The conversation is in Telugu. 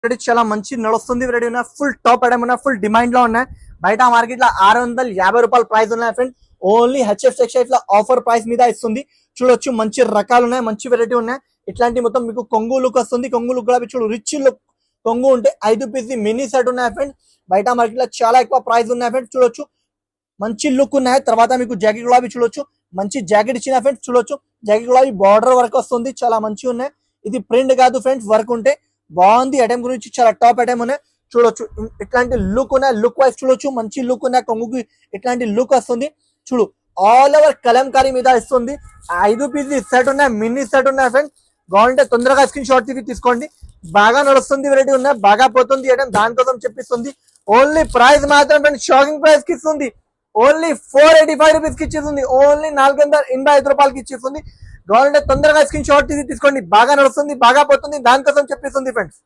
ఇక్కడ చాలా మంచి నడుస్తుంది వెరైటీ ఉన్నాయి, ఫుల్ టాప్ ఐటమ్ ఉన్నాయి, ఫుల్ డిమాండ్ లో ఉన్నాయి. బయట మార్కెట్ లో 650 రూపాయల ప్రైస్ ఉన్నాయి ఫ్రెండ్. ఓన్లీ హెచ్ఎఫ్ టెక్స్టైల్స్ లో ఆఫర్ ప్రైస్ మీద ఇస్తుంది. చూడొచ్చు మంచి రకాలు ఉన్నాయి, మంచి వెరైటీ ఉన్నాయి. ఇట్లాంటి మొత్తం మీకు కొంగు లుక్ వస్తుంది. కొంగు లుక్ కూడా చూడు రిచ్ లుక్ కొంగు ఉంటే 5 పీస్ మినీ సెట్ ఉన్నాయి ఫ్రెండ్. బయట మార్కెట్ లో చాలా ఎక్కువ ప్రైస్ ఉన్నాయి ఫ్రెండ్. చూడొచ్చు మంచి లుక్ ఉన్నాయి. తర్వాత మీకు జాకెట్ కూడా చూడొచ్చు, మంచి జాకెట్ ఇచ్చిన ఫ్రెండ్స్. చూడొచ్చు జాకెట్ కూడా బార్డర్ వర్క్ వస్తుంది, చాలా మంచిగా ఉన్నాయి. ఇది ప్రింట్ కాదు ఫ్రెండ్స్, వర్క్ ఉంటే బాగుంది. ఐటమ్ గురించి చాలా టాప్ ఐటమ్ ఉన్నాయి. చూడొచ్చు ఇట్లాంటి లుక్ ఉన్నాయి, లుక్ వైజ్ చూడొచ్చు మంచి లుక్ ఉన్నాయి. కొంగుకి ఇట్లాంటి లుక్ వస్తుంది. చూడు ఆల్ ఓవర్ కలంకారీ మీద ఇస్తుంది. 5 పీస్ సెట్ ఉన్నాయి, మినీ సెట్ ఉన్నాయి ఫ్రెండ్స్. కావాలంటే తొందరగా స్క్రీన్ షాట్ తీసుకోండి. బాగా నడుస్తుంది వెరైటీ ఉన్నాయి, బాగా పోతుంది ఐటమ్, దానికోసం చెప్పిస్తుంది. ఓన్లీ ప్రైస్ మాత్రం ఫ్రెండ్స్ షాకింగ్ ప్రైస్ కి ఇస్తుంది. ఓన్లీ 485 రూపీస్ కి ఇచ్చేస్తుంది. ఓన్లీ 485 రూపాయలకి ఇచ్చేస్తుంది. కావాలంటే తొందరగా స్క్రీన్ షాట్ తీసుకోండి. బాగా నడుస్తుంది, బాగా పోతుంది, దానికోసం చెప్పిస్తుంది ఫ్రెండ్స్.